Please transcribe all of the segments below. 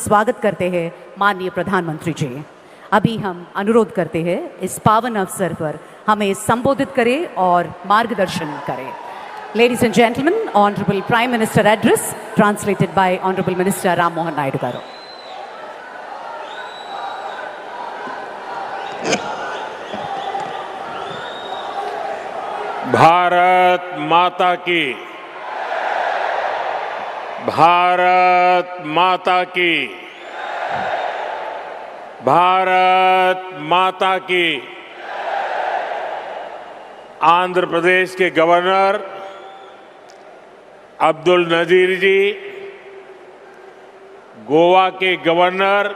स्वागत करते हैं माननीय प्रधानमंत्री जी। अभी हम अनुरोध करते हैं इस पावन अवसर पर हमें संबोधित करें और मार्गदर्शन करें। Ladies and gentlemen, Honorable Prime Minister address translated by Honorable Minister Ram Mohan Naidu garu. Bharat माता की, भारत माता की, भारत माता की। आंध्र प्रदेश के गवर्नर अब्दुल नजीर जी, गोवा के गवर्नर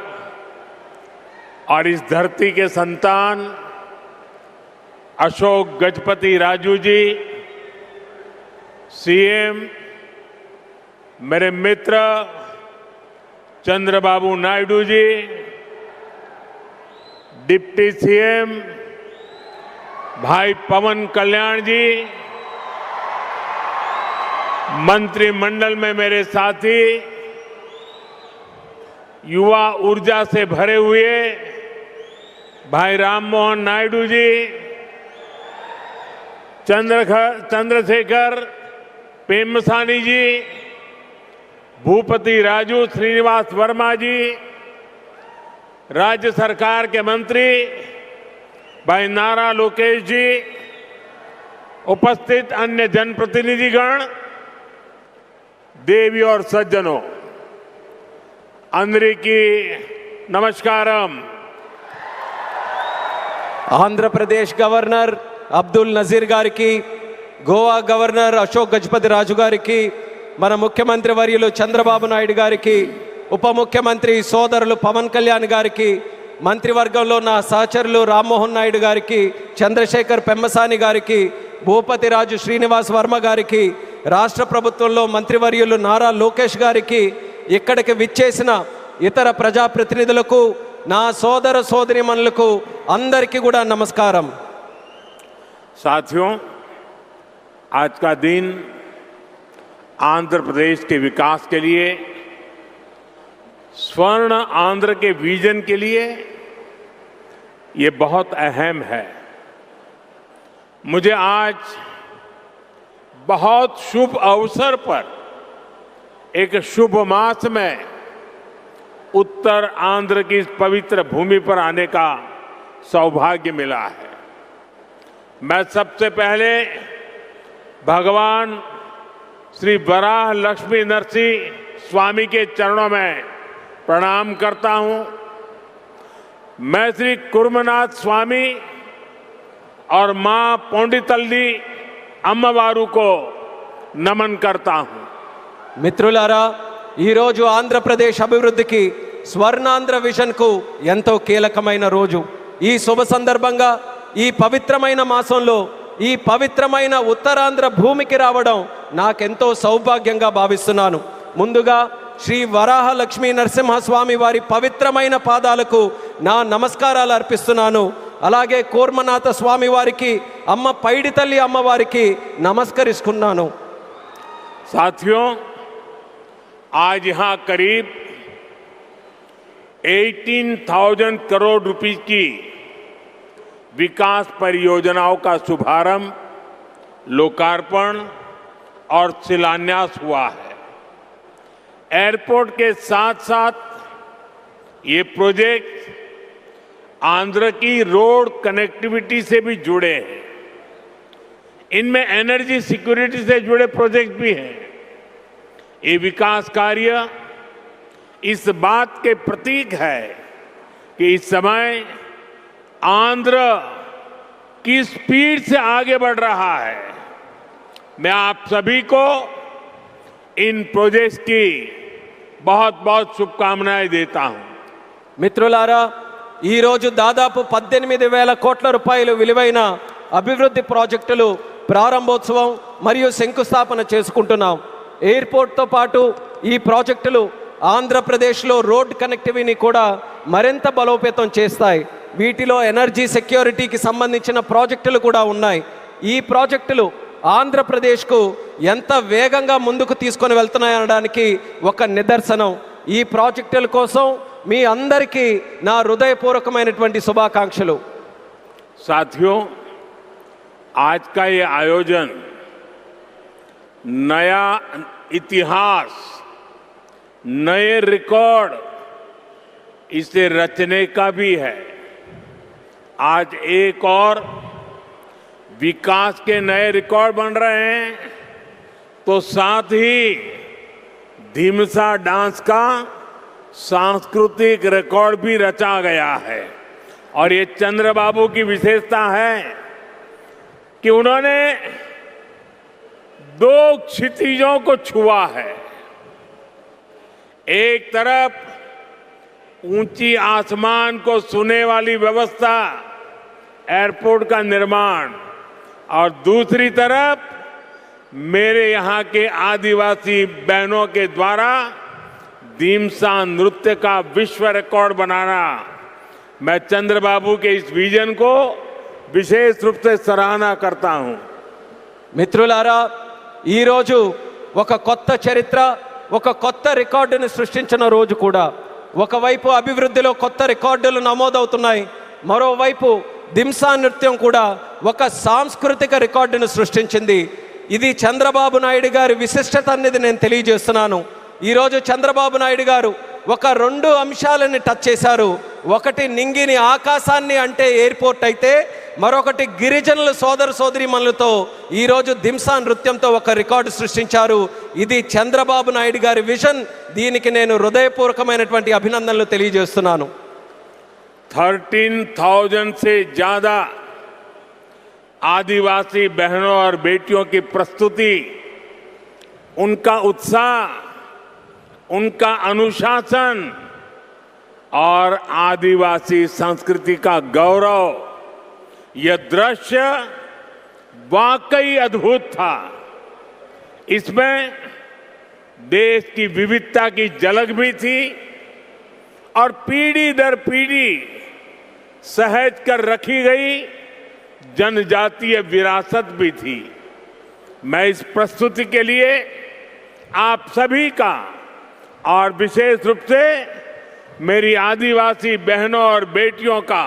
और इस धरती के संतान अशोक गजपति राजू जी, सीएम मेरे मित्र चंद्रबाबू नायडू जी, डिप्टी सीएम भाई पवन कल्याण जी, मंत्रिमंडल में मेरे साथी, युवा ऊर्जा से भरे हुए भाई राम मोहन नायडू जी, चंद्रशेखर पेम्मसानी जी, भूपति राजू श्रीनिवास वर्मा जी, राज्य सरकार के मंत्री भाई नारा लोकेश जी, उपस्थित अन्य जनप्रतिनिधिगण, देवी और सज्जनों, अंदरिकी नमस्कारम। आंध्र प्रदेश गवर्नर అబ్దుల్ నజీర్ గారికి, గోవా గవర్నర్ అశోక్ గజపతి రాజు గారికి, మన ముఖ్యమంత్రి వర్యులు చంద్రబాబు నాయుడు గారికి, ఉప ముఖ్యమంత్రి సోదరులు పవన్ కళ్యాణ్ గారికి, మంత్రివర్గంలో నా సహచరులు రామ్మోహన్ నాయుడు గారికి, చంద్రశేఖర్ పెమ్మసాని గారికి, భూపతి రాజు శ్రీనివాస్ వర్మ గారికి, రాష్ట్ర ప్రభుత్వంలో మంత్రివర్యులు నారా లోకేష్ గారికి, ఇక్కడికి విచ్చేసిన ఇతర ప్రజాప్రతినిధులకు, నా సోదర సోదరీమణులకు అందరికీ కూడా నమస్కారం। साथियों, आज का दिन आंध्र प्रदेश के विकास के लिए, स्वर्ण आंध्र के विजन के लिए ये बहुत अहम है। मुझे आज बहुत शुभ अवसर पर एक शुभ मास में उत्तर आंध्र की इस पवित्र भूमि पर आने का सौभाग्य मिला है। मैं सबसे पहले भगवान श्री वराह लक्ष्मी नरसिंह स्वामी के चरणों में प्रणाम करता हूं। मैं श्री कुर्मनाथ स्वामी और मां पोंडितल्ली अम्मवारू को नमन करता हूं। మిత్రులారా, ఈరోజు ఆంధ్రప్రదేశ్ అభివృద్ధికి స్వర్ణాంధ్ర విజన్కు ఎంతో కీలకమైన రోజు। ఈ శుభ సందర్భంగా, ఈ పవిత్రమైన మాసంలో, ఈ పవిత్రమైన ఉత్తరాంధ్ర భూమికి రావడం నాకెంతో సౌభాగ్యంగా భావిస్తున్నాను। ముందుగా శ్రీ వరాహ లక్ష్మీ నరసింహస్వామి వారి పవిత్రమైన పాదాలకు నా నమస్కారాలు అర్పిస్తున్నాను। అలాగే కూర్మనాథ స్వామి వారికి, అమ్మ పైడితల్లి అమ్మవారికి నమస్కరిస్తున్నాను। साथियों, आज यहां करीब 18,000 करोड़ रुपए की विकास परियोजनाओं का शुभारंभ, लोकार्पण और शिलान्यास हुआ है। एयरपोर्ट के साथ साथ ये प्रोजेक्ट आंध्र की रोड कनेक्टिविटी से भी जुड़े हैं। इनमें एनर्जी सिक्योरिटी से जुड़े प्रोजेक्ट भी हैं। ये विकास कार्य इस बात के प्रतीक है कि इस समय आंध्र की स्पीड से आगे बढ़ रहा है। मैं आप सभी को इन प्रोजेक्ट्स की बहुत बहुत शुभकामनाएं देता हूं। మిత్రులారా, ఈ రోజు దాదాపు 18,000 కోట్ల రూపాయలు విలువైన అభివృద్ధి ప్రాజెక్టులు ప్రారంభోత్సవం మరియు శంకుస్థాపన చేసుకుంటున్నాం। ఎయిర్పోర్ట్తో పాటు ఈ ప్రాజెక్టులు ఆంధ్రప్రదేశ్లో రోడ్ కనెక్టివిటీని కూడా మరింత బలోపేతం చేస్తాయి। వీటిలో ఎనర్జీ సెక్యూరిటీకి సంబంధించిన ప్రాజెక్టులు కూడా ఉన్నాయి। ఈ ప్రాజెక్టులు ఆంధ్రప్రదేశ్కు ఎంత వేగంగా ముందుకు తీసుకొని వెళ్తున్నాయనడానికి ఒక నిదర్శనం। ఈ ప్రాజెక్టుల కోసం మీ అందరికీ నా హృదయపూర్వకమైనటువంటి శుభాకాంక్షలు. साथियों, आज का ये आयोजन नया इतिहास, नए रिकॉर्ड इसे रचने का भी है. आज एक और विकास के नए रिकॉर्ड बन रहे हैं, तो साथ ही ढीमसा डांस का सांस्कृतिक रिकॉर्ड भी रचा गया है. और ये चंद्रबाबू की विशेषता है कि उन्होंने दो क्षितिजों को छुआ है. एक तरफ ऊंची आसमान को छूने वाली व्यवस्था, एयरपोर्ट का निर्माण, और दूसरी तरफ मेरे यहाँ के आदिवासी बहनों के द्वारा ढीमसा नृत्य का विश्व रिकॉर्ड बनाना. मैं चंद्रबाबु के इस विजन को विशेष रूप से सराहना करता हूं. మిత్రులారా, ఈరోజు ఒక కొత్త చరిత్ర, ఒక కొత్త రికార్డును సృష్టించిన రోజు కూడా. ఒకవైపు అభివృద్ధిలో కొత్త రికార్డులు నమోదవుతున్నాయి, మరోవైపు దింసా నృత్యం కూడా ఒక సాంస్కృతిక రికార్డును సృష్టించింది. ఇది చంద్రబాబు నాయుడు గారి విశిష్టత అనేది నేను తెలియజేస్తున్నాను. ఈరోజు చంద్రబాబు నాయుడు గారు ఒక రెండు అంశాలని టచ్ చేశారు. ఒకటి నింగిని ఆకాశాన్ని అంటే ఎయిర్పోర్ట్ అయితే, మరొకటి గిరిజనుల సోదర సోదరీమణులతో ఈరోజు దింసా నృత్యంతో ఒక రికార్డు సృష్టించారు. ఇది చంద్రబాబు నాయుడు గారి విజన్. దీనికి నేను హృదయపూర్వకమైనటువంటి అభినందనలు తెలియజేస్తున్నాను. 13,000 से ज्यादा आदिवासी बहनों और बेटियों की प्रस्तुति, उनका उत्साह, उनका अनुशासन और आदिवासी संस्कृति का गौरव, यह दृश्य वाकई अद्भुत था. इसमें देश की विविधता की झलक भी थी और पीढ़ी दर पीढ़ी सहेज कर रखी गई जनजातीय विरासत भी थी. मैं इस प्रस्तुति के लिए आप सभी का और विशेष रूप से मेरी आदिवासी बहनों और बेटियों का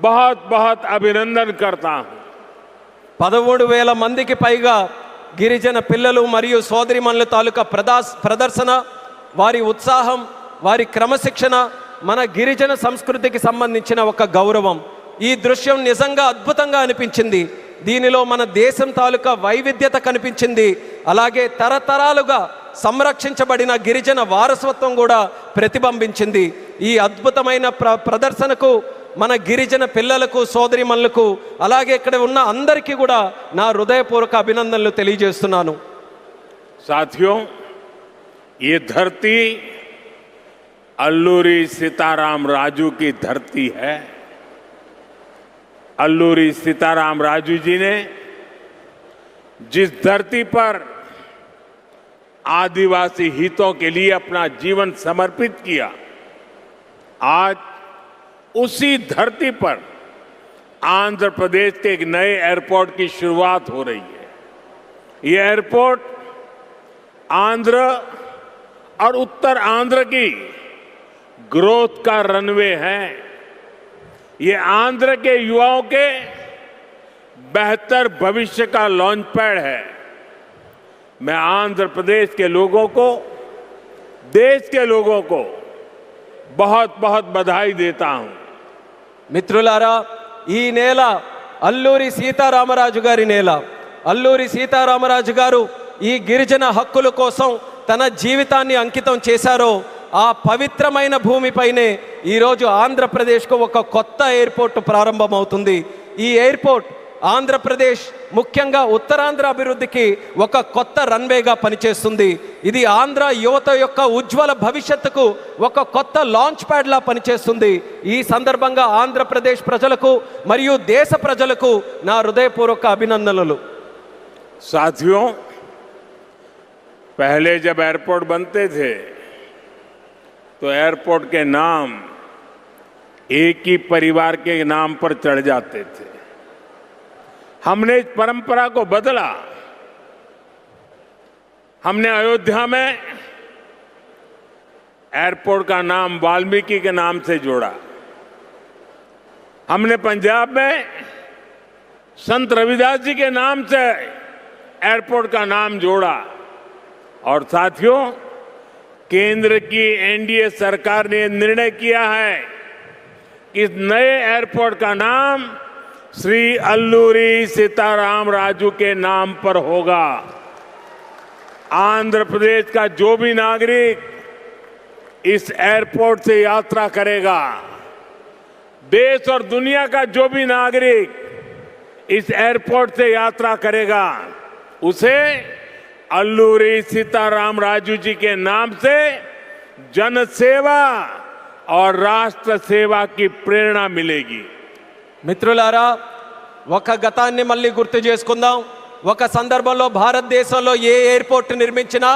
बहुत बहुत अभिनंदन करता हूं. 13,000 మందికి పైగా గిరిజన పిల్లలు మరియు సోదరిమణుల తాలూకా ప్రదర్శన, వారి ఉత్సాహం, వారి క్రమశిక్షణ మన గిరిజన సంస్కృతికి సంబంధించిన ఒక గౌరవం. ఈ దృశ్యం నిజంగా అద్భుతంగా అనిపించింది. దీనిలో మన దేశం తాలూకా వైవిధ్యత కనిపించింది. అలాగే తరతరాలుగా సంరక్షించబడిన గిరిజన వారసత్వం కూడా ప్రతిబింబించింది. ఈ అద్భుతమైన ప్రదర్శనకు మన గిరిజన పిల్లలకు, సోదరిమణులకు, అలాగే ఇక్కడ ఉన్న అందరికీ కూడా నా హృదయపూర్వక అభినందనలు తెలియజేస్తున్నాను. साथियों, ये धरती अल्लूरी सीताराम राजू की धरती है. अल्लूरी सीताराम राजू जी ने जिस धरती पर आदिवासी हितों के लिए अपना जीवन समर्पित किया, आज उसी धरती पर आंध्र प्रदेश के एक नए एयरपोर्ट की शुरुआत हो रही है. ये एयरपोर्ट आंध्र और उत्तर आंध्र की ग्रोथ का रनवे है. ये आंध्र के युवाओं के बेहतर भविष्य का लॉन्च पैड है. मैं आंध्र प्रदेश के लोगों को, देश के लोगों को बहुत बहुत बधाई देता हूं. మిత్రులారా, ఈ నేల అల్లూరి సీతారామరాజు గారి నేల. అల్లూరి సీతారామరాజు గారు ఈ గిరిజన హక్కుల కోసం తన జీవితాన్ని అంకితం చేశారో ఆ పవిత్రమైన భూమిపైనే ఈరోజు ఆంధ్రప్రదేశ్కు ఒక కొత్త ఎయిర్పోర్ట్ ప్రారంభమవుతుంది. ఈ ఎయిర్పోర్ట్ ఆంధ్రప్రదేశ్, ముఖ్యంగా ఉత్తరాంధ్ర అభివృద్ధికి ఒక కొత్త రన్వేగా పనిచేస్తుంది. ఇది ఆంధ్ర యువత యొక్క ఉజ్వల భవిష్యత్తుకు ఒక కొత్త లాంచ్ ప్యాడ్లా పనిచేస్తుంది. ఈ సందర్భంగా ఆంధ్రప్రదేశ్ ప్రజలకు మరియు దేశ ప్రజలకు నా హృదయపూర్వక అభినందనలు. साथियों, पहले जब एयरपोर्ट बनते थे तो एयरपोर्ट के नाम एक ही परिवार के नाम पर चढ़ जाते थे. हमने इस परंपरा को बदला. हमने अयोध्या में एयरपोर्ट का नाम वाल्मीकि के नाम से जोड़ा। हमने पंजाब में संत रविदास जी के नाम से एयरपोर्ट का नाम जोड़ा। और साथियों, केंद्र की एनडीए सरकार ने निर्णय किया है कि इस नए एयरपोर्ट का नाम श्री अल्लूरी सीताराम राजू के नाम पर होगा। आंध्र प्रदेश का जो भी नागरिक इस एयरपोर्ट से यात्रा करेगा, देश और दुनिया का जो भी नागरिक इस एयरपोर्ट से यात्रा करेगा, उसे अल्लूरी सीताराम राजू जी के नाम से जन सेवा और राष्ट्र सेवा की प्रेरणा मिलेगी। మిత్రులారా, ఒక గతాన్ని మళ్ళీ గుర్తు చేసుకుందాం. ఒక సందర్భంలో భారతదేశంలో ఏ ఎయిర్పోర్ట్ నిర్మించినా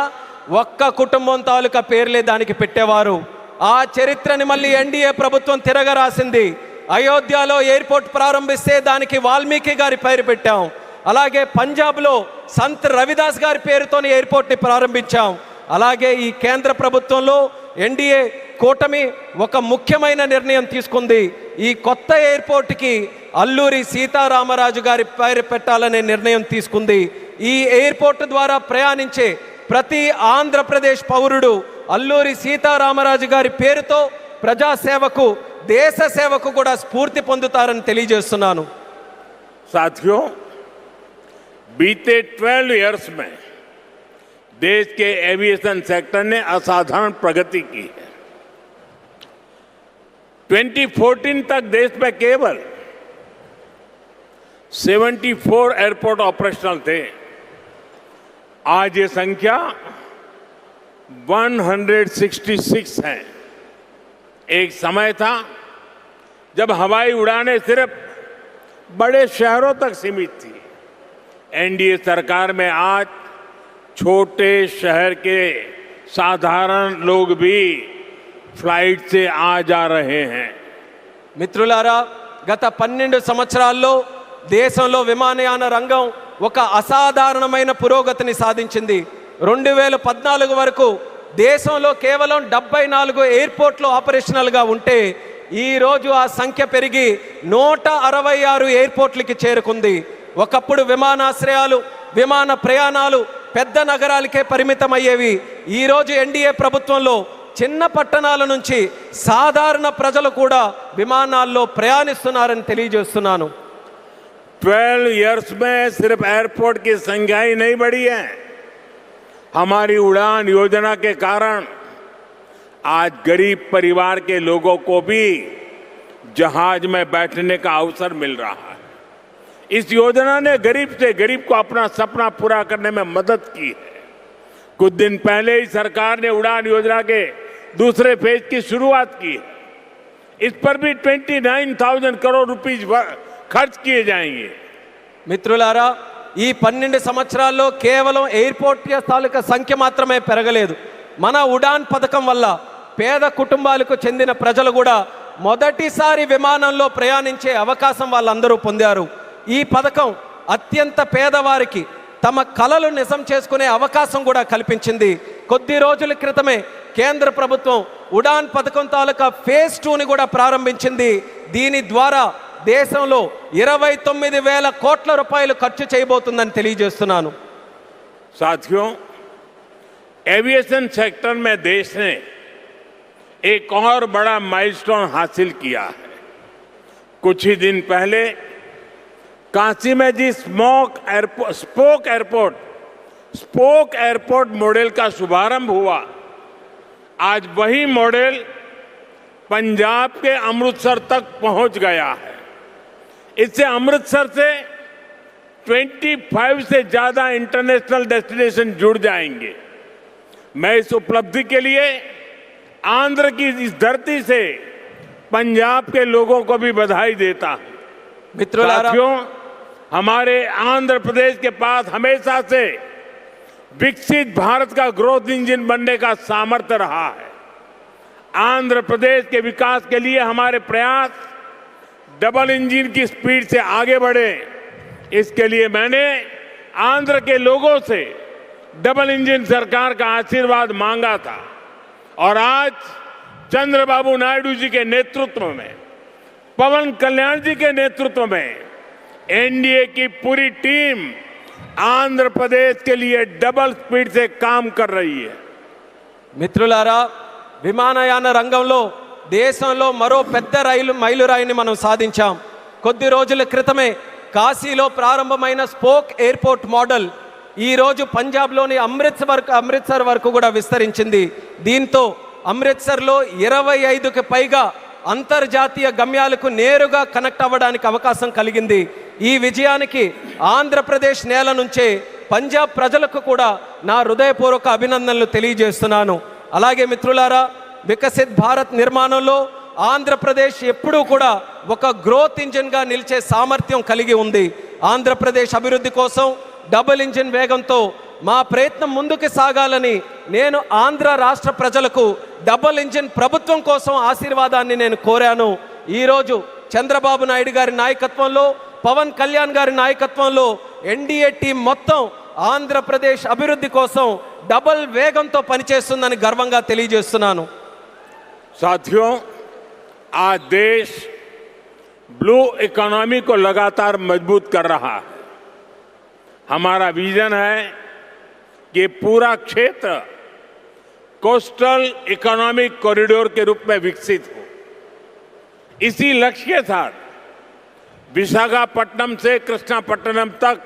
ఒక్క కుటుంబం తాలూకా పేర్లే దానికి పెట్టేవారు. ఆ చరిత్రని మళ్ళీ ఎన్డీఏ ప్రభుత్వం తిరగరాసింది. అయోధ్యలో ఎయిర్పోర్ట్ ప్రారంభిస్తే దానికి వాల్మీకి గారి పేరు పెట్టాం. అలాగే పంజాబ్లో సంత్ రవిదాస్ గారి పేరుతోని ఎయిర్పోర్ట్ని ప్రారంభించాం. అలాగే ఈ కేంద్ర ప్రభుత్వంలో ఎన్డీఏ కూటమి ఒక ముఖ్యమైన నిర్ణయం తీసుకుంది. ఈ కొత్త ఎయిర్పోర్ట్కి అల్లూరి సీతారామరాజు గారి పేరు పెట్టాలనే నిర్ణయం తీసుకుంది. ఈ ఎయిర్పోర్ట్ ద్వారా ప్రయాణించే ప్రతి ఆంధ్రప్రదేశ్ పౌరుడు అల్లూరి సీతారామరాజు గారి పేరుతో ప్రజాసేవకు, దేశ సేవకు కూడా స్ఫూర్తి పొందుతారని తెలియజేస్తున్నాను. साथियों, बीते 12 इयर्स में देश के एविएशन सेक्टर ने असाधारण प्रगति की है। 2014 तक देश में केवल 74 एयरपोर्ट ऑपरेशनल थे। आज ये संख्या 166 है। एक समय था जब हवाई उड़ानें सिर्फ बड़े शहरों तक सीमित थी। एनडीए सरकार में आज छोटे शहर के साधारण लोग भी फ्लाइट से आ जा रहे हैं। మిత్రులారా, గత 12 సంవత్సరాల్లో దేశంలో విమానయాన రంగం ఒక అసాధారణమైన పురోగతిని సాధించింది. 2014 వరకు దేశంలో కేవలం 74 ఎయిర్పోర్ట్లు ఆపరేషనల్గా ఉంటే ఈరోజు ఆ సంఖ్య పెరిగి 166 ఎయిర్పోర్ట్లకి చేరుకుంది. ఒకప్పుడు విమానాశ్రయాలు, విమాన ప్రయాణాలు పెద్ద నగరాలకే పరిమితమయ్యేవి. ఈరోజు ఎన్డీఏ ప్రభుత్వంలో చిన్న పట్టణాల నుంచి సాధారణ ప్రజలు కూడా విమానాల్లో ప్రయాణిస్తున్నారని తెలియజేస్తున్నాను. 12 इयर्स में सिर्फ एयरपोर्ट की संख्या ही नहीं बढ़ी है, हमारी उड़ान योजना के कारण आज गरीब परिवार के लोगों को भी जहाज में बैठने का अवसर मिल रहा है। इस योजना ने गरीब से गरीब को अपना सपना पूरा करने में मदद की है। कुछ दिन पहले ही सरकार ने उड़ान योजना के दूसरे फेज की शुरुआत की है। इस पर भी 29,000 करोड़ रुपीस खर्च किए जाएंगे। మిత్రులారా, ఈ 12 సంవత్సరాల్లో కేవలం ఎయిర్పోర్ట్ తాలూకా సంఖ్య మాత్రమే పెరగలేదు. మన ఉడాన్ పథకం వల్ల పేద కుటుంబాలకు చెందిన ప్రజలు కూడా మొదటిసారి విమానంలో ప్రయాణించే అవకాశం వాళ్ళందరూ పొందారు. ఈ పథకం అత్యంత పేదవారికి తమ కలలు నిజం చేసుకునే అవకాశం కూడా కల్పించింది. కొద్ది రోజుల క్రితమే కేంద్ర ప్రభుత్వం ఉడాన్ పథకం తాలూకా ఫేజ్ 2ని కూడా ప్రారంభించింది. దీని ద్వారా దేశంలో 29,000 కోట్ల రూపాయలు ఖర్చు చేయబోతుందని తెలియజేస్తున్నాను. साथियों, एविएशन सेक्टर में देश ने एक और बड़ा माइलस्टोन हासिल किया है। कुछ ही दिन पहले काशी में जी स्पोक एयरपोर्ट मॉडल का शुभारंभ हुआ। आज वही मॉडल पंजाब के अमृतसर तक पहुंच गया है। इससे अमृतसर से 25 से ज्यादा इंटरनेशनल डेस्टिनेशन जुड़ जाएंगे। मैं इस उपलब्धि के लिए आंध्र की इस धरती से पंजाब के लोगों को भी बधाई देता हूं। साथियों, हमारे आंध्र प्रदेश के पास हमेशा से विकसित भारत का ग्रोथ इंजन बनने का सामर्थ्य रहा है। आंध्र प्रदेश के विकास के लिए हमारे प्रयास डबल इंजन की स्पीड से आगे बढ़े। इसके लिए मैंने आंध्र के लोगों से डबल इंजन सरकार का आशीर्वाद मांगा था और आज चंद्रबाबू नायडू जी के नेतृत्व में, पवन कल्याण जी के नेतृत्व में एनडीए की पूरी टीम आंध्र प्रदेश के लिए डबल स्पीड से काम कर रही है। మిత్రులారా, విమానయాన రంగంలో దేశంలో మరో పెద్ద మైలురాయిని మనం సాధించాం. కొద్ది రోజుల క్రితమే కాశీలో ప్రారంభమైన స్పోక్ ఎయిర్పోర్ట్ మోడల్ ఈ రోజు పంజాబ్లోని అమృత్సర్ వరకు కూడా విస్తరించింది. దీంతో అమృత్సర్లో 25కి పైగా అంతర్జాతీయ గమ్యాలకు నేరుగా కనెక్ట్ అవ్వడానికి అవకాశం కలిగింది. ఈ విజయానికి ఆంధ్రప్రదేశ్ నేల నుంచే పంజాబ్ ప్రజలకు కూడా నా హృదయపూర్వక అభినందనలు తెలియజేస్తున్నాను. అలాగే మిత్రులారా, వికసిత్ భారత్ నిర్మాణంలో ఆంధ్రప్రదేశ్ ఎప్పుడూ కూడా ఒక గ్రోత్ ఇంజిన్గా నిలిచే సామర్థ్యం కలిగి ఉంది. ఆంధ్రప్రదేశ్ అభివృద్ధి కోసం డబుల్ ఇంజిన్ వేగంతో మా ప్రయత్నం ముందుకు సాగాలని నేను ఆంధ్ర రాష్ట్ర ప్రజలకు డబుల్ ఇంజిన్ ప్రభుత్వం కోసం ఆశీర్వాదాన్ని నేను కోరాను. ఈరోజు చంద్రబాబు నాయుడు గారి నాయకత్వంలో, పవన్ కళ్యాణ్ గారి నాయకత్వంలో ఎన్డీఏ టీం మొత్తం ఆంధ్రప్రదేశ్ అభివృద్ధి కోసం డబుల్ వేగంతో పనిచేస్తుందని గర్వంగా తెలియజేస్తున్నాను. साथियों, आज देश ब्लू इकोनॉमी को लगातार मजबूत कर रहा है. हमारा विजन है कि पूरा क्षेत्र कोस्टल इकोनॉमिक कॉरिडोर के रूप में विकसित हो. इसी लक्ष्य के साथ विशाखापट्टनम से कृष्णापट्टनम तक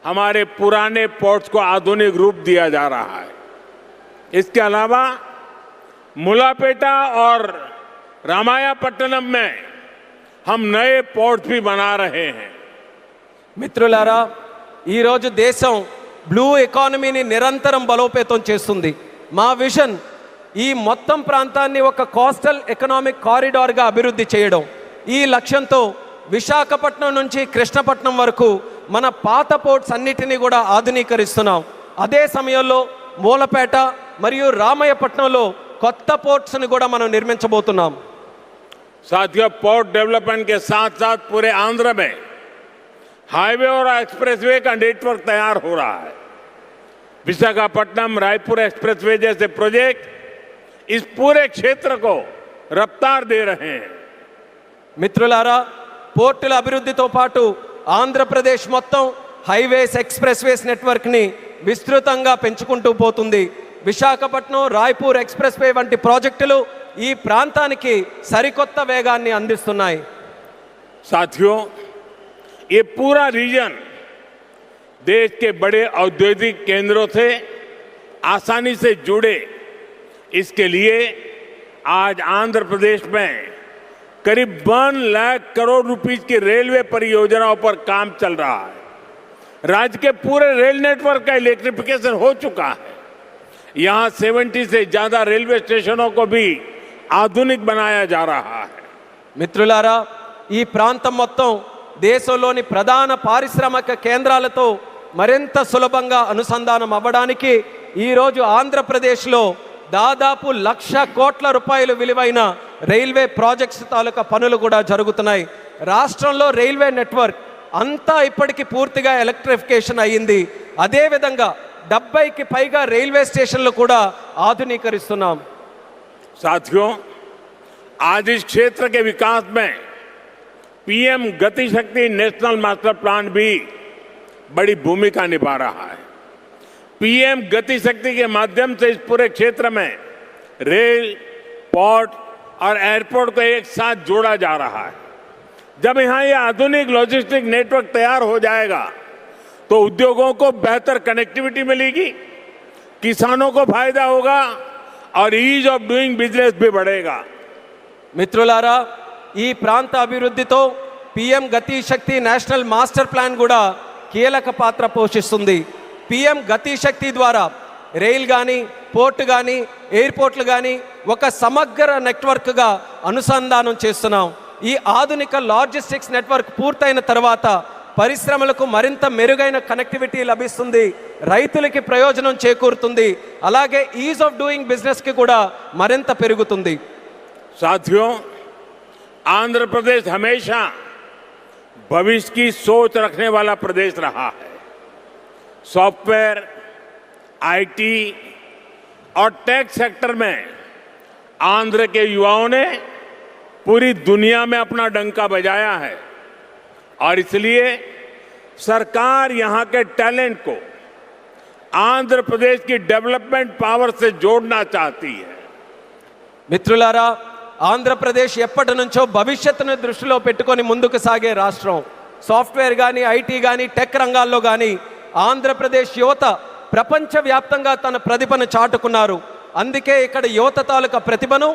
हमारे पुराने पोर्ट्स को आधुनिक रूप दिया जा रहा है. इसके अलावा मुलापेटा और रामायापट्टनम में हम नए पोर्ट्स भी बना रहे हैं. మిత్రులారా, ఈరోజు దేశం బ్లూ ఎకానమీని నిరంతరం బలోపేతం చేస్తుంది. మా విజన్ ఈ మొత్తం ప్రాంతాన్ని ఒక కోస్టల్ ఎకనామిక్ కారిడార్గా అభివృద్ధి చేయడం. ఈ లక్ష్యంతో విశాఖపట్నం నుంచి కృష్ణపట్నం వరకు మన పాత పోర్ట్స్ అన్నిటినీ కూడా ఆధునీకరిస్తున్నాం. అదే సమయంలో మూలపేట మరియు రామయ్యపట్నంలో కొత్త పోర్ట్స్ని కూడా మనం నిర్మించబోతున్నాం. साथियों, पोर्ट डेवलपमेंट के साथ साथ पूरे आंध्र में हाईवे और एक्सप्रेसवे का नेटवर्क तैयार हो रहा है. विशाखापट्टनम रायपुर एक्सप्रेसवे जैसे प्रोजेक्ट इस पूरे क्षेत्र को रफ्तार दे रहे हैं. మిత్రులారా, పోర్టుల అభివృద్ధితో పాటు ఆంధ్రప్రదేశ్ మొత్తం హైవేస్, ఎక్స్ప్రెస్వేస్ నెట్వర్క్ని విస్తృతంగా పెంచుకుంటూ పోతుంది. విశాఖపట్నం రాయ్పూర్ ఎక్స్ప్రెస్వే వంటి ప్రాజెక్టులు ఈ ప్రాంతానికి సరికొత్త వేగాన్ని అందిస్తున్నాయి. साथियों, ये पूरा रीजन देश के बड़े औद्योगिक केंद्रों से आसानी से जुड़े, इसके लिए आज आंध्र प्रदेश में करीब 1 लाख करोड़ रुपीस की रेलवे परियोजनाओं पर काम चल रहा है. राज्य के पूरे रेल नेटवर्क का इलेक्ट्रिफिकेशन हो चुका है. यहां 70 से ज्यादा रेलवे स्टेशनों को भी आधुनिक बनाया जा रहा है. మిత్రులారా, ఈ ప్రాంతం మొత్తం దేశంలోని ప్రధాన పారిశ్రామిక కేంద్రాలతో మరింత సులభంగా అనుసంధానం అవ్వడానికి ఈరోజు ఆంధ్రప్రదేశ్లో దాదాపు 1,00,000 కోట్ల రూపాయలు విలువైన రైల్వే ప్రాజెక్ట్స్ తాలూకా పనులు కూడా జరుగుతున్నాయి. రాష్ట్రంలో రైల్వే నెట్వర్క్ అంతా ఇప్పటికీ పూర్తిగా ఎలక్ట్రిఫికేషన్ అయ్యింది. అదేవిధంగా 70కి పైగా రైల్వే స్టేషన్లు కూడా ఆధునీకరిస్తున్నాం. साथियों, आज इस क्षेत्र के विकास में पीएम गति शक्ति नेशनल मास्टर प्लान भी बड़ी भूमिका निभा रहा है. पीएम गति शक्ति के माध्यम से इस पूरे क्षेत्र में रेल, पोर्ट और एयरपोर्ट को एक साथ जोड़ा जा रहा है. जब यहां ये आधुनिक लॉजिस्टिक नेटवर्क तैयार हो जाएगा तो उद्योगों को बेहतर कनेक्टिविटी मिलेगी, किसानों को फायदा होगा और ईज ऑफ डूइंग बिजनेस भी बढ़ेगा. మిత్రులారా, ఈ ప్రాంత అభివృద్ధితో పిఎం గతి శక్తి నేషనల్ మాస్టర్ ప్లాన్ కూడా కీలక పాత్ర పోషిస్తుంది. పిఎం గతి శక్తి ద్వారా రైల్ కానీ, పోర్టు కానీ, ఎయిర్పోర్ట్లు కానీ ఒక సమగ్ర నెట్వర్క్గా అనుసంధానం చేస్తున్నాం. ఈ ఆధునిక లాజిస్టిక్స్ నెట్వర్క్ పూర్తయిన తర్వాత పరిశ్రమలకు మరింత మెరుగైన కనెక్టివిటీ లభిస్తుంది, రైతులకి ప్రయోజనం చేకూరుతుంది, అలాగే ఈజ్ ఆఫ్ డూయింగ్ బిజినెస్కి కూడా మరింత పెరుగుతుంది. साथियों, आंध्र प्रदेश हमेशा भविष्य की सोच रखने वाला प्रदेश रहा है. सॉफ्टवेयर, आईटी, और टेक सेक्टर में आंध्र के युवाओं ने पूरी दुनिया में अपना डंका बजाया है और इसलिए सरकार यहां के टैलेंट को आंध्र प्रदेश की डेवलपमेंट पावर से जोड़ना चाहती है। మిత్రులారా, ఆంధ్రప్రదేశ్ ఎప్పటి నుంచో భవిష్యత్తును దృష్టిలో పెట్టుకొని ముందుకు సాగే రాష్ట్రం. సాఫ్ట్వేర్ కానీ, ఐటీ కానీ, టెక్ రంగాల్లో కానీ ఆంధ్రప్రదేశ్ యువత ప్రపంచవ్యాప్తంగా తన ప్రతిభను చాటుకున్నారు. అందుకే ఇక్కడ యువత తాలూకా ప్రతిభను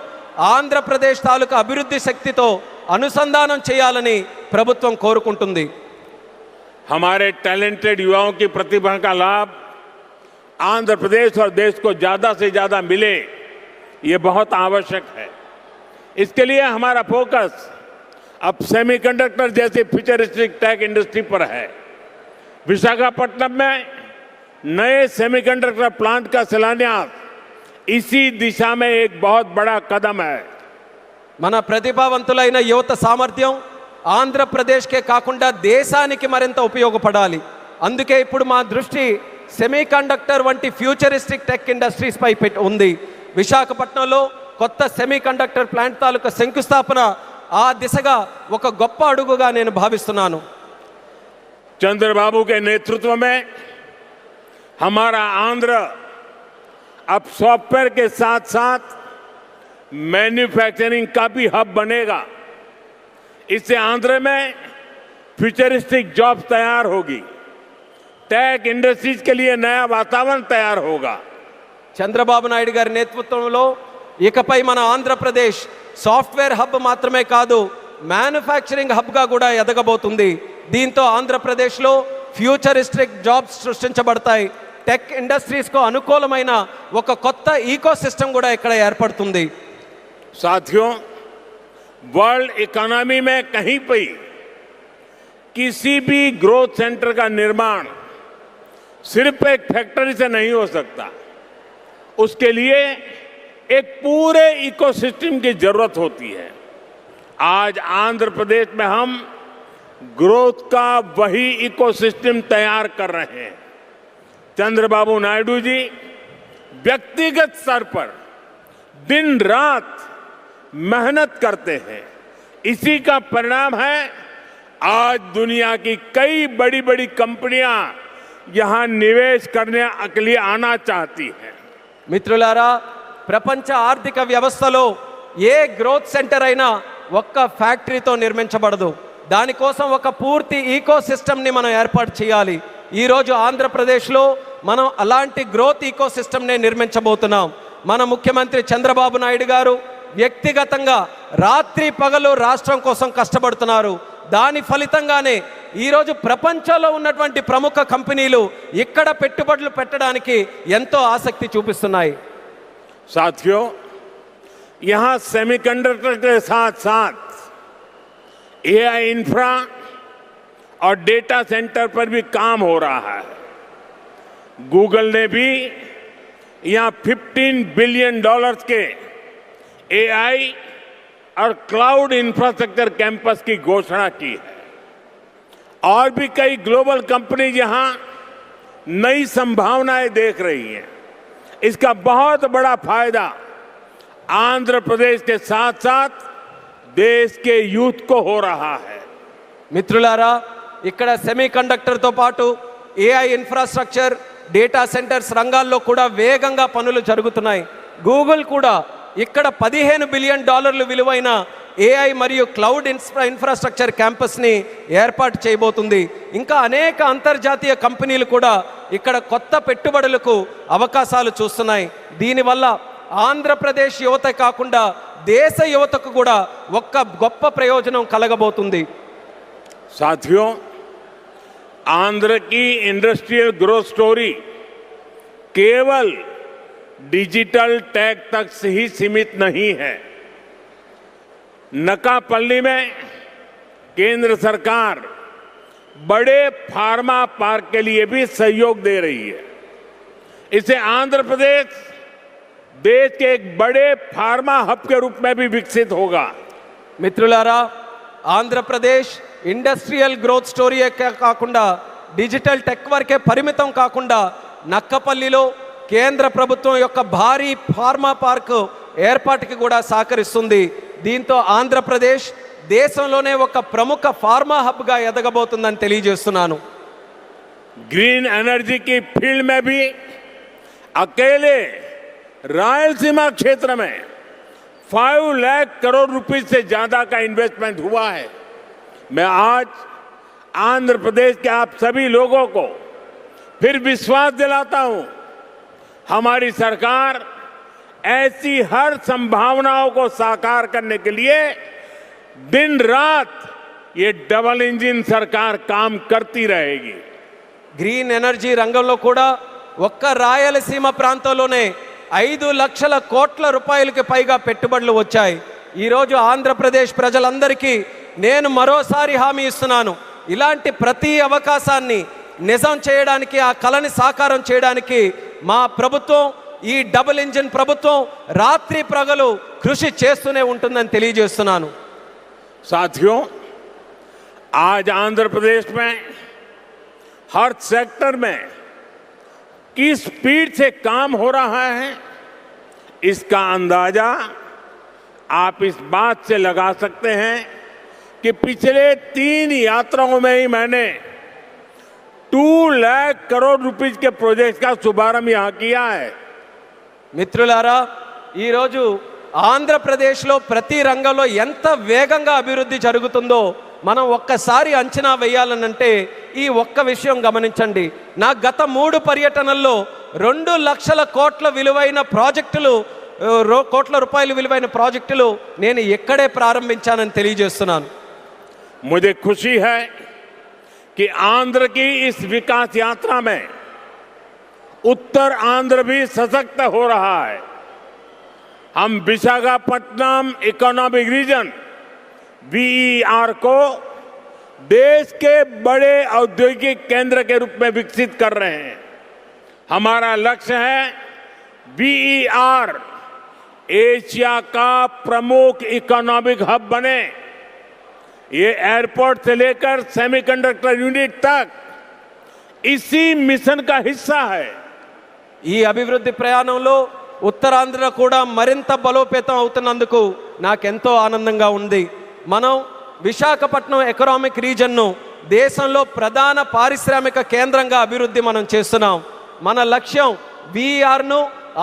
ఆంధ్రప్రదేశ్ తాలూకా అభివృద్ధి శక్తితో అనుసంధానం చేయాలని ప్రభుత్వం కోరుకుంటుంది. हमारे टैलेंटेड युवाओं की प्रतिभा का लाभ आंध्र प्रदेश और देश को ज्यादा से ज्यादा मिले, ये बहुत आवश्यक है। इसके लिए हमारा फोकस अब सेमीकंडक्टर जैसी फ्यूचरिस्टिक टेक इंडस्ट्री पर है। विशाखापट्टनम में नए सेमीकंडक्टर प्लांट का शिलान्यास इसी दिशा में एक बहुत बड़ा कदम है। మన ప్రతిభావంతులైన యువత సామర్థ్యం ఆంధ్రప్రదేశ్కే కాకుండా దేశానికి మరింత ఉపయోగపడాలి. అందుకే ఇప్పుడు మా దృష్టి సెమీకండక్టర్ వంటి ఫ్యూచరిస్టిక్ టెక్ ఇండస్ట్రీస్ పై ఉంది. విశాఖపట్నంలో కొత్త సెమీకండక్టర్ ప్లాంట్ తాలూకా శంకుస్థాపన ఆ దిశగా ఒక గొప్ప అడుగుగా నేను భావిస్తున్నాను. चंद्रबाबू के नेतृत्व में हमारा आंध्र अब सॉफ्टवेयर के साथ साथ मैन्युफैक्चरिंग का भी हब बनेगा। इससे आंध्र में फ्यूचरिस्टिक जॉब्स तैयार होगी, टेक इंडस्ट्रीज के लिए नया वातावरण तैयार होगा। చంద్రబాబు నాయుడు గారి నేతృత్వంలో ఇకపై మన ఆంధ్రప్రదేశ్ సాఫ్ట్వేర్ హబ్ మాత్రమే కాదు, మ్యానుఫ్యాక్చరింగ్ హబ్గా కూడా ఎదగబోతుంది. దీంతో ఆంధ్రప్రదేశ్లో ఫ్యూచరిస్టిక్ జాబ్స్ సృష్టించబడతాయి. టెక్ ఇండస్ట్రీస్కు అనుకూలమైన ఒక కొత్త ఈకో సిస్టమ్ కూడా ఇక్కడ ఏర్పడుతుంది. साथियों, वर्ल्ड इकोनॉमी में कहीं पे किसी भी ग्रोथ सेंटर का निर्माण सिर्फ एक फैक्ट्री से नहीं हो सकता। उसके लिए एक पूरे इकोसिस्टम की जरूरत होती है। आज आंध्र प्रदेश में हम ग्रोथ का वही इकोसिस्टम तैयार कर रहे हैं। चंद्रबाबू नायडू जी व्यक्तिगत स्तर पर दिन रात मेहनत करते हैं। इसी का परिणाम है आज दुनिया की कई बड़ी बड़ी कंपनियां यहां निवेश करने के लिए आना चाहती हैं। మిత్రులారా, ప్రపంచ ఆర్థిక వ్యవస్థలో ఏ గ్రోత్ సెంటర్ అయినా ఒక్క ఫ్యాక్టరీతో నిర్మించబడదు. దానికోసం ఒక పూర్తి ఈకో సిస్టమ్ని మనం ఏర్పాటు చేయాలి. ఈరోజు ఆంధ్రప్రదేశ్లో మనం అలాంటి గ్రోత్ ఈకో సిస్టమ్నే నిర్మించబోతున్నాం. మన ముఖ్యమంత్రి చంద్రబాబు నాయుడు గారు వ్యక్తిగతంగా రాత్రి పగలు రాష్ట్రం కోసం కష్టపడుతున్నారు. దాని ఫలితంగానే ఈరోజు ప్రపంచంలో ఉన్నటువంటి ప్రముఖ కంపెనీలు ఇక్కడ పెట్టుబడులు పెట్టడానికి ఎంతో ఆసక్తి చూపిస్తున్నాయి. साथियों, यहां सेमीकंडक्टर के साथ साथ एआई इंफ्रा और डेटा सेंटर पर भी काम हो रहा है। गूगल ने भी यहां $15 बिलियन के एआई और क्लाउड इंफ्रास्ट्रक्चर कैंपस की घोषणा की है। और भी कई ग्लोबल कंपनी यहां नई संभावनाएं देख रही हैं। इसका बहुत बड़ा फायदा आंध्र प्रदेश के साथ साथ देश के यूथ को हो रहा है। మిత్రులారా, ఇక్కడ సెమీకండక్టర్తో పాటు ఏఐ ఇన్ఫ్రాస్ట్రక్చర్, డేటా సెంటర్స్ రంగాల్లో కూడా వేగంగా పనులు జరుగుతున్నాయి. గూగుల్ కూడా ఇక్కడ $15 బిలియన్ విలువైన ఏఐ మరియు క్లౌడ్ ఇన్ఫ్రాస్ట్రక్చర్ క్యాంపస్ని ఏర్పాటు చేయబోతుంది. ఇంకా అనేక అంతర్జాతీయ కంపెనీలు కూడా ఇక్కడ కొత్త పెట్టుబడులకు అవకాశాలు చూస్తున్నాయి. దీనివల్ల ఆంధ్రప్రదేశ్ యువత కాకుండా దేశ యువతకు కూడా ఒక్క గొప్ప ప్రయోజనం కలగబోతుంది. साथियों, आंध्र की इंडस्ट्रियल ग्रोथ स्टोरी केवल डिजिटल टेक तक से ही सीमित नहीं है। नकापल्ली में केंद्र सरकार बड़े फार्मा पार्क के लिए भी सहयोग दे रही है। इससे आंध्र प्रदेश देश के एक बड़े फार्मा हब के रूप में भी विकसित होगा। మిత్రులారా, ఆంధ్రప్రదేశ్ ఇండస్ట్రియల్ గ్రోత్ స్టోరీయే కాకుండా డిజిటల్ టెక్ వరకే పరిమితం కాకుండా నక్కపల్లిలో కేంద్ర ప్రభుత్వం యొక్క భారీ ఫార్మా పార్క్ ఏర్పాటుకి కూడా సహకరిస్తుంది. దీంతో ఆంధ్రప్రదేశ్ దేశంలోనే ఒక ప్రముఖ ఫార్మా హబ్గా ఎదగబోతుందని తెలియజేస్తున్నాను. ग्रीन एनर्जी की फील्ड में भी अकेले रायलसीमा क्षेत्र में 5 लाख करोड़ रुपए से ज्यादा का इन्वेस्टमेंट हुआ है. मैं आज आंध्र प्रदेश के आप सभी लोगों को फिर विश्वास दिलाता हूं, हमारी सरकार ऐसी हर संभावनाओं को साकार करने के लिए दिन रात ये डबल इंजन सरकार काम करती रहेगी. గ్రీన్ ఎనర్జీ రంగంలో కూడా ఒక్క రాయలసీమ ప్రాంతంలోనే 5 లక్షల కోట్ల రూపాయలకి పైగా పెట్టుబడులు వచ్చాయి. ఈరోజు ఆంధ్రప్రదేశ్ ప్రజలందరికీ నేను మరోసారి హామీ ఇస్తున్నాను, ఇలాంటి ప్రతి అవకాశాన్ని నిజం చేయడానికి, ఆ కళని సాకారం చేయడానికి మా ప్రభుత్వం, ఈ డబుల్ ఇంజిన్ ప్రభుత్వం రాత్రి ప్రగలు కృషి చేస్తూనే ఉంటుందని తెలియజేస్తున్నాను. साथियों, आज आंध्र प्रदेश में हर सेक्टर में किस स्पीड से काम हो रहा है, इसका अंदाजा आप इस बात से लगा सकते हैं कि पिछले 3 यात्राओं में ही मैंने 2 लाख करोड़ रुपए के प्रोजेक्ट का शुभारंभ यहां किया है. మిత్రులారా, ఈరోజు ఆంధ్రప్రదేశ్లో ప్రతి రంగంలో ఎంత వేగంగా అభివృద్ధి జరుగుతుందో మనం ఒక్కసారి అంచనా వేయాలనంటే ఈ ఒక్క విషయం గమనించండి. నా గత 3 పర్యటనల్లో 2 లక్షల కోట్ల విలువైన ప్రాజెక్టులు, కోట్ల రూపాయల విలువైన ప్రాజెక్టులు నేను ఎక్కడే ప్రారంభించానని తెలియజేస్తున్నాను. मुझे खुशी है कि आंध्र की इस विकास यात्रा में उत्तर आंध्र भी सशक्त हो रहा है. हम विशाखापट्टनम इकोनॉमिक रीजन VER को देश के बड़े औद्योगिक केंद्र के रूप में विकसित कर रहे हैं. हमारा लक्ष्य है VER एशिया का प्रमुख इकोनॉमिक हब बने. ये एयरपोर्ट से लेकर सेमीकंडक्टर यूनिट तक इसी मिशन का हिस्सा है. ఈ అభివృద్ధి ప్రయాణంలో ఉత్తరాంధ్ర కూడా మరింత బలోపేతం అవుతున్నందుకు నాకెంతో ఆనందంగా ఉంది. మనం విశాఖపట్నం ఎకనామిక్ రీజన్ను దేశంలో ప్రధాన పారిశ్రామిక కేంద్రంగా అభివృద్ధి మనం చేస్తున్నాం. మన లక్ష్యం VERను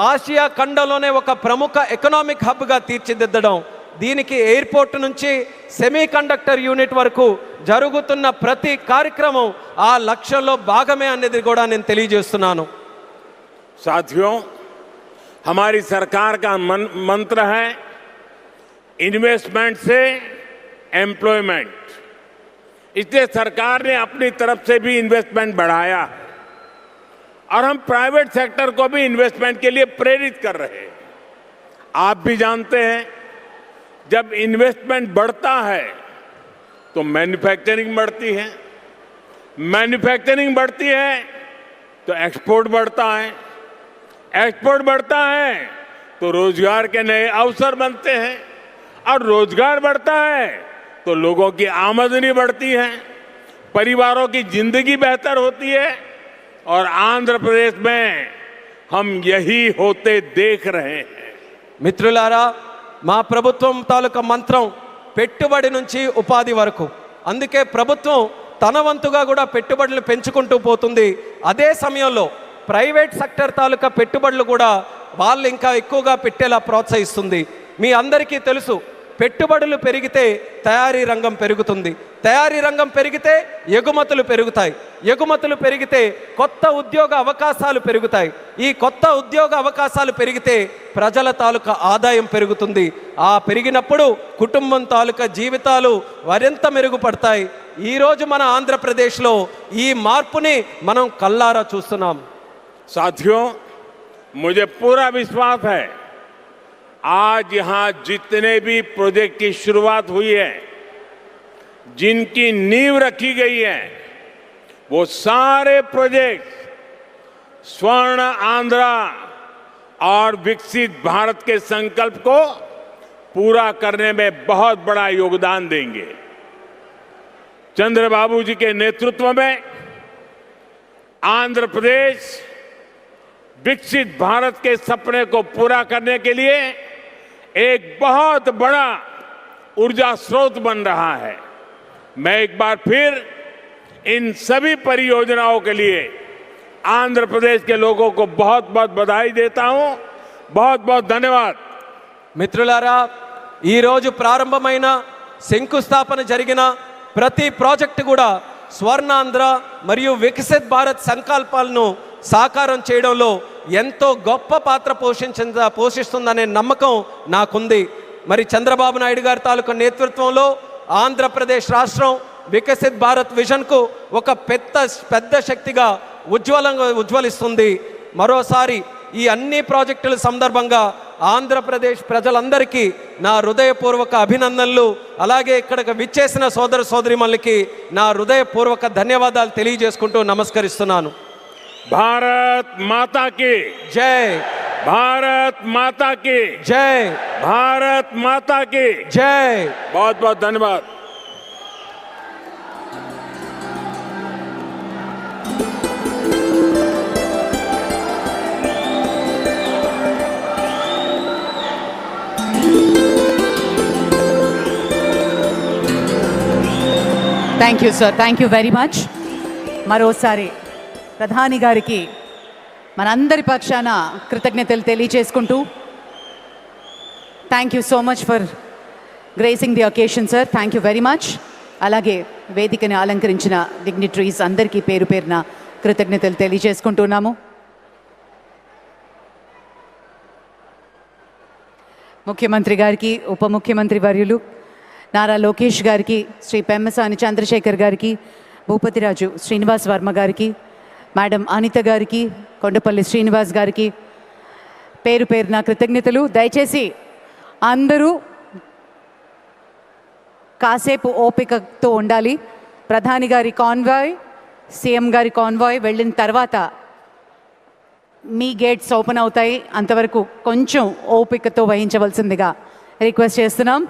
ఆసియా ఖండంలోనే ఒక ప్రముఖ ఎకనామిక్ హబ్గా తీర్చిదిద్దడం. దీనికి ఎయిర్పోర్ట్ నుంచి సెమీ కండక్టర్ యూనిట్ వరకు జరుగుతున్న ప్రతి కార్యక్రమం ఆ లక్ష్యంలో భాగమే అనేది కూడా నేను తెలియజేస్తున్నాను. साथियों, हमारी सरकार का मंत्र है इन्वेस्टमेंट से एम्प्लॉयमेंट. इसलिए सरकार ने अपनी तरफ से भी इन्वेस्टमेंट बढ़ाया और हम प्राइवेट सेक्टर को भी इन्वेस्टमेंट के लिए प्रेरित कर रहे हैं. आप भी जानते हैं, जब इन्वेस्टमेंट बढ़ता है तो मैन्युफैक्चरिंग बढ़ती है, मैन्युफैक्चरिंग बढ़ती है तो एक्सपोर्ट बढ़ता है, एक्सपोर्ट बढ़ता है तो रोजगार के नए अवसर बनते हैं और रोजगार बढ़ता है तो लोगों की आमदनी बढ़ती है, परिवारों की जिंदगी बेहतर होती है. और आंध्र प्रदेश में हम यही होते देख रहे हैं. మిత్రులారా, మా ప్రభుత్వం తాలూకా మంత్రం పెట్టుబడి నుంచి ఉపాధి వరకు. అందుకే ప్రభుత్వం తన వంతుగా కూడా పెట్టుబడులు పెంచుకుంటూ పోతుంది. అదే సమయంలో ప్రైవేట్ సెక్టర్ తాలూకా పెట్టుబడులు కూడా వాళ్ళు ఇంకా ఎక్కువగా పెట్టేలా ప్రోత్సహిస్తుంది. మీ అందరికీ తెలుసు, పెట్టుబడులు పెరిగితే తయారీ రంగం పెరుగుతుంది, తయారీ రంగం పెరిగితే ఎగుమతులు పెరుగుతాయి, ఎగుమతులు పెరిగితే కొత్త ఉద్యోగ అవకాశాలు పెరుగుతాయి, ఈ కొత్త ఉద్యోగ అవకాశాలు పెరిగితే ప్రజల తాలూకా ఆదాయం పెరుగుతుంది. ఆ పెరిగినప్పుడు కుటుంబం తాలూకా జీవితాలు మరింత మెరుగుపడతాయి. ఈరోజు మన ఆంధ్రప్రదేశ్లో ఈ మార్పుని మనం కల్లారా చూస్తున్నాం. साथियों, मुझे पूरा विश्वास है आज यहां जितने भी प्रोजेक्ट की शुरुआत हुई है, जिनकी नींव रखी गई है, वो सारे प्रोजेक्ट स्वर्ण आंध्रा और विकसित भारत के संकल्प को पूरा करने में बहुत बड़ा योगदान देंगे. चंद्रबाबू जी के नेतृत्व में आंध्र प्रदेश विकसित भारत के सपने को पूरा करने के लिए एक बहुत बड़ा ऊर्जा स्रोत बन रहा है। मैं एक बार फिर इन सभी परियोजनाओं के लिए आंध्र प्रदेश के लोगों को बहुत बहुत बधाई देता हूं। बहुत बहुत धन्यवाद। మిత్రులారా, ఈరోజు ప్రారంభమైన శంకుస్థాపన జరిగిన ప్రతి ప్రాజెక్టు కూడా స్వర్ణాంధ్ర మరియు వికసిత్ భారత్ సంకల్పాలను సాకారం చేయడంలో ఎంతో గొప్ప పాత్ర పోషిస్తుందనే నమ్మకం నాకుంది. మరి చంద్రబాబు నాయుడు గారి తాలూకా నేతృత్వంలో ఆంధ్రప్రదేశ్ రాష్ట్రం వికసిత్ భారత్ విజన్కు ఒక పెద్ద శక్తిగా ఉజ్వలిస్తుంది. మరోసారి ఈ అన్ని ప్రాజెక్టుల సందర్భంగా ఆంధ్రప్రదేశ్ ప్రజలందరికీ నా హృదయపూర్వక అభినందనలు, అలాగే ఇక్కడికి విచ్చేసిన సోదర సోదరీమణులకి నా హృదయపూర్వక ధన్యవాదాలు తెలియజేసుకుంటూ నమస్కరిస్తున్నాను. భారత్ మాతా की జై, भारत माता की జై, भारत माता की జై. बहुत बहुत धन्यवाद। Thank you sir, thank you very much. మరోసారి ప్రధాని గారికి మనందరి పక్షాన కృతజ్ఞతలు తెలియజేసుకుంటూ thank you so much for gracing the occasion sir. Thank you very much. అలాగే వేదికని అలంకరించిన డిగ్నిటరీస్ అందరికీ పేరు పేరున కృతజ్ఞతలు తెలియజేసుకుంటున్నాము. ముఖ్యమంత్రి గారికి, ఉప ముఖ్యమంత్రి వర్యులు నారా లోకేష్ గారికి, శ్రీ పెమ్మసాని చంద్రశేఖర్ గారికి, భూపతిరాజు శ్రీనివాస్ వర్మ గారికి, మేడం అనిత గారికి, కొండపల్లి శ్రీనివాస్ గారికి పేరు పేరున కృతజ్ఞతలు. దయచేసి అందరూ కాసేపు ఓపికతో ఉండాలి. ప్రధాని గారి కాన్వాయ్, సీఎం గారి కాన్వాయ్ వెళ్ళిన తర్వాత మీ గేట్స్ ఓపెన్ అవుతాయి. అంతవరకు కొంచెం ఓపికతో వహించవలసిందిగా రిక్వెస్ట్ చేస్తున్నాం.